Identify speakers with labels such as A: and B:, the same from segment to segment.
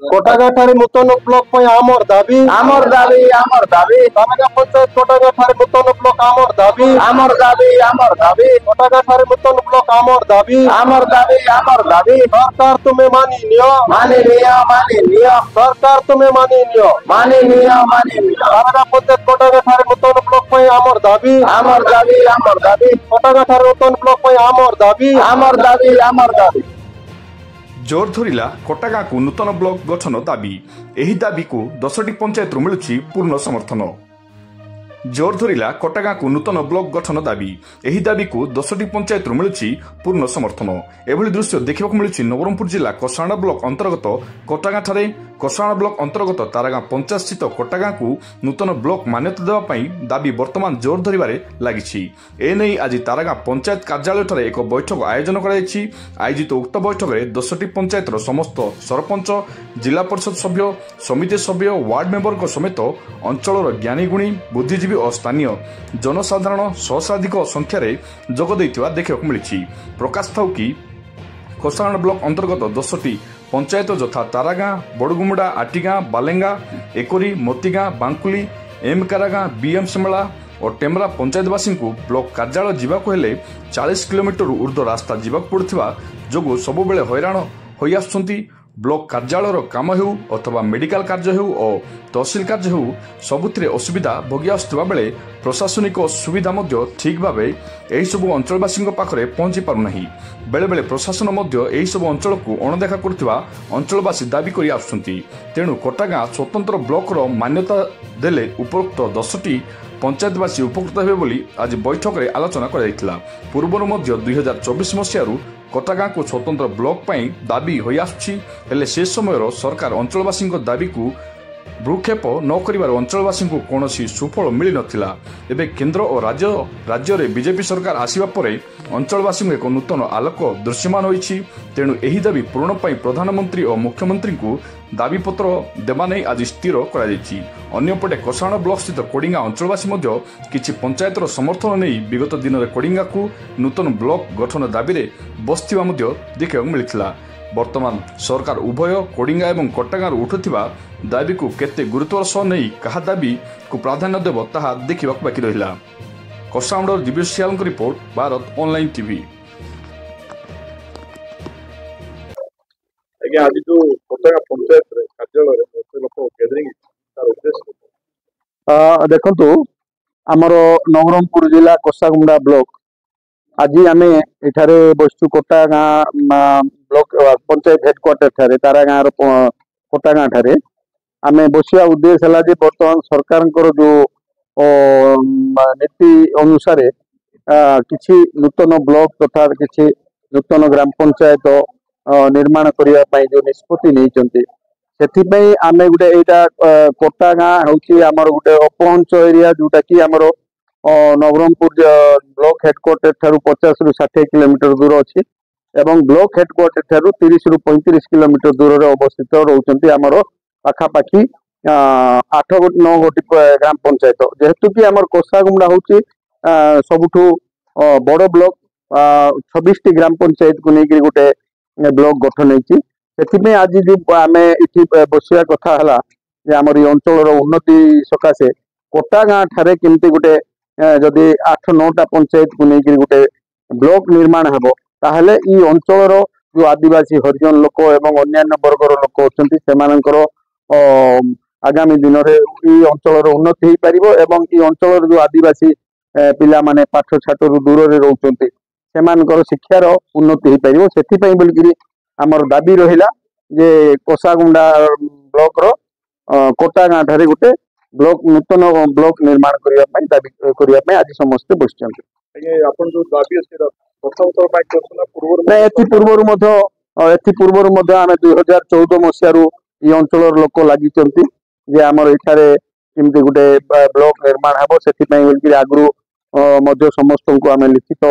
A: कोटागाठारे नूतन block आमर दाबी तारागाँ पंचायत कोटागाठारे नूतन block आमर दाबी कोटागाठारे नूतन ब्लॉक आमर दाबी सरकार तुम्हें मानी नियो सरकार तुम्हें मानी नियो तारागाँ पंचायत कोटागाठारे नूतन ब्लॉक आमर दाबी कोटागाठारे नूतन ब्लॉक आमर दाबी
B: जोर धरिला कोटागाँ को नूतन ब्लॉक गठन दाबी। एही दाबी को 10टी पंचायत मिलुछि पूर्ण समर्थन। जोर धरिला कोटागाँ को नूतन ब्लॉक गठन दाबी। एही दाबी को 10टी पंचायत मिलुछि पूर्ण समर्थन। एभली दृश्य देखा मिलुछि नवरंगपुर जिला कोसाणा ब्लॉक अंतर्गत कोटागाँ ठारे कोसाणा ब्लॉक अंतर्गत तारागाँ पंचायत स्थित कोटागाँ को नूतन ब्लॉक मान्यता देवा पई दाबी वर्तमान जोर धरिबारे लागिछि। एने आज तारागाँ पंचायत कार्यालय ठारे एक बैठक आयोजन कराଯାଇଛି। आयोजित उक्त बैठक में 10टी पंचायतर समस्त सरपंच जिला परिषद सभ्य समिति सभ्य वार्ड मेंबर समेत अंचल ज्ञानी गुणी बुद्धिजीवी और स्थानीय जनसाधारण सहस्राधिक संख्यार जोगदे देखा मिली। प्रकाश थाउ कि कोसाण ब्लॉक अंतर्गत 10टी पंचायत यथा तारागाँ बड़गुमुडा आटिगाँ बालेंगा एकोरी मोतीगाँ बांकुली एमकारागाँ बीएम सेमेला और टेमरा पंचायतवासी को ब्लॉक कार्यालय जावाक हेले 40 किलोमीटर ऊर्ध्व रास्ता जावाक पड़ुथिबा जोगु सबुबेले हैरान होई आसुछंती। ब्लॉक कार्यालय काम हेउ अथवा मेडिकल कार्य हेउ और तहसील कार्य हेउ सबुथिरे असुविधा भोगी आसुथिबा बेले प्रशासनिक सुविधा मध्य ठीक भावे एही सब अंचलवासी पाखरे पहुंची पारु नाही। बेले बेले प्रशासन मध्य एही सब अंचल को अणदेखा करथिबा अंचलवासी दाबी करि आसुछंती। तेणु कोटागाँ स्वतंत्र ब्लॉक रो मान्यता देले उपरोक्त 10टी पंचायतवासी उपकृत हेबे बोली आज बैठक में आलोचना कराइथिला। पूर्वरु मध्य 2024 मसीहारू कोटागाँ को स्वतंत्र ब्लॉक पई दाबी होई आसुछि। हेले से समयर सरकार अंचलवासी दाबी को भ्रूक्षेप न करिवार अंचलवासी को कौनसी सुफल मिली नथिला। एबे केंद्र और राज्य रे बीजेपी सरकार आसिबा परे अंचलवासी एक नूतन आलोक दृश्यमान होइछि। तेणु एही दाबी पूरण पई प्रधानमंत्री और मुख्यमंत्री को दाबीपत्र देवा नहीं आज स्थिर कराଯାଇଛି। अन्यपटे कोसाण ब्लॉक स्थित कोडिंगा अंचलवासी मध्य किछि पंचायतर समर्थन नहीं विगत दिन में कोडिंगा को नूतन ब्लॉक गठन दाबी रे बसथिबा मध्य देखा मिलिथिला। वर्तमान सरकार उभय कोडिंगा एवं कोटागाँ उठुथिबा दाबी को केते गुरुत्वर सह नहीं कहा दाबी को प्राधान्य देव ताहा देखा बाकी रहिला। कोसाणर दिव्य सियाल रिपोर्ट भारत ऑनलाइन टीवी।
C: आज जो कोटागाँ पंचायत कार्यालय गैदरिंग तार उद्देश्य
A: देखंतु आमर नवरंगपुर जिला कोसागुंडा ब्लॉक आज आम एठारे बसचु कोटागाँ ब्लॉक पंचायत हेडक्वार्टर ठारे तारागाँ कोटागाँ ठारे आम बसिया उद्देश्य है जे बर्तमान सरकार जो नीति अनुसार किछि नूतन ब्लॉक तथा किछि नूतन ग्राम पंचायत निर्माण करने जो निष्पत्ति नहीं आम गोटे यहाँ कोटागाँ हूँ आमर गोटे अपहंच एरिया जोटा कि आमर नवरंगपुर ब्लॉक हेडक्वार्टर ठारू 50 ରୁ 60 किलोमीटर दूर अच्छी एवं ब्लॉक हेडक्वार्टर ठारू 30 ରୁ 35 किलोमीटर दूर अवस्थित रोचंती आमर पाखापाखि 8-9 गोटी ग्राम पंचायत जेहेतु कि आमर कोसागुंडा हूँ सबुठू बड़ ब्लॉक 26टी ग्राम पंचायत को लेकर गोटे ब्लॉक गठन होती। आज जो आम ये बसिया कथा है आमर ये अंचल उन्नति सकाशे कोटागाँ ठारे केमती गोटे जदि 8-9टा पंचायत को लेकर गोटे ब्लॉक निर्माण हेबो ताहले ई अंचल जो आदिवासी हरिजन लोक एवं अन्यान्य वर्गर लोक अच्छा आगामी दिन में ये अंचल उन्नति हो पार एवं ये अंचल जो आदिवासी पिला माने पाठ छाटर दूर में रोचंती सेमानकर शिक्षार उन्नति हो पार से बोलिकी आमर दाबी रहिला जे कोसागुंडा ब्लॉक रो कोटागाँ ठारे गोटे ब्लॉक नूतन ब्लॉक निर्माण करने दाबी करने आज समस्ते बस पूर्व आम 2014 मसीह ये अंचल लोक लगी आमर ये केमती गोटे ब्लॉक निर्माण हे से आगु समस्त को आम लिखित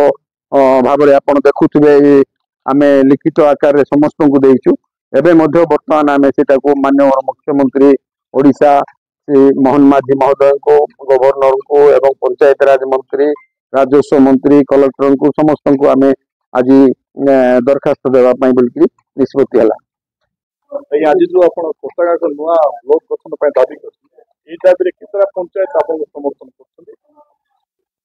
A: भाव आप देखुवे आम लिखित आकार समस्त को देचु एवं बर्तमान आम से माननीय मुख्यमंत्री ओडिशा श्री मोहन माझी महोदय को गवर्नर को एवं पंचायत राज मंत्री राजस्व मंत्री कलेक्टर को समस्त को आम आज दरखास्त देवाई बोलिकी निष्पत्ति है।
C: आज जो आप कोटागा को नुआ ब्लॉक गठन दाबी कर दाबी केतरा पंचायत आपको समर्थन कर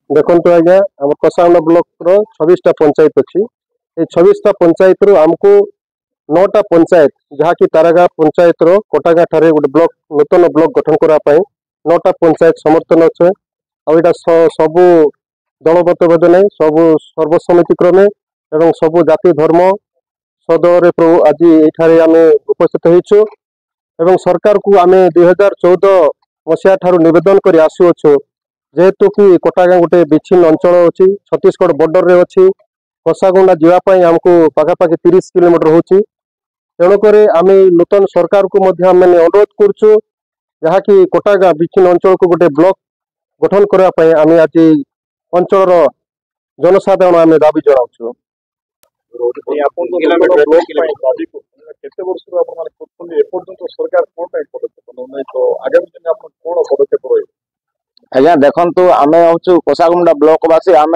D: देखो आज्ञा आम कसाउंडा ब्लॉक रो 26टा पंचायत अच्छी ये 26टा पंचायत रु आमको 9टा पंचायत जहाँकि तारागा पंचायत रो कोटागा ठारे गोटे ब्लॉक नूतन ब्लॉक गठन करने 9टा पंचायत समर्थन अच्छे आईटा सबू दलगत भेद नहीं सबू सर्वसम्मति क्रमे एवं सबू जाति धर्म सदरे प्रभु आज ये आम उपस्थित होइछु एवं सरकार को आम 2014 मसीहा ठारू निवेदन कर आसुअछु जेहेतु कि कोटागा गोटे विच्छिन्न अंचल अच्छी छत्तीसगढ़ बॉर्डर रे अच्छी कसागुंडा जावाई आमको पाखापाखि 30 किलोमीटर होची तेणुक आम नूतन सरकार को अनुरोध करुचु जहाँकि कोटागा विच्छिन्न अंचल को गोटे ब्लॉक गठन करने आम आज अंचल जनसाधारण आम दाबी जनाऊँ
E: आज्ञा देखु आम हूँ कोसागुंडा ब्लॉकवासी आम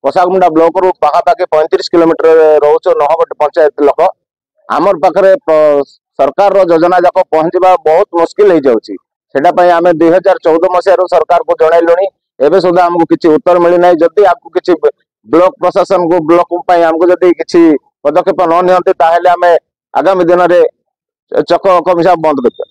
E: कोसागुंडा ब्लॉक रु पाखापाखि 35 किलोमीटर रोचु नहगट पंचायत लोक आमर पाखे सरकार योजना जाक पहुंचवा बहुत मुस्किल हो जाऊँगी से आम 2014 मसीह सरकार को जनइलु एवं सुधा आमको किसी उत्तर मिलना जदि आपको किसी ब्लॉक प्रशासन को ब्लॉक आमको जदि किसी पदक्षेप न नियंती आगामी दिन में चक मिसा बंद कर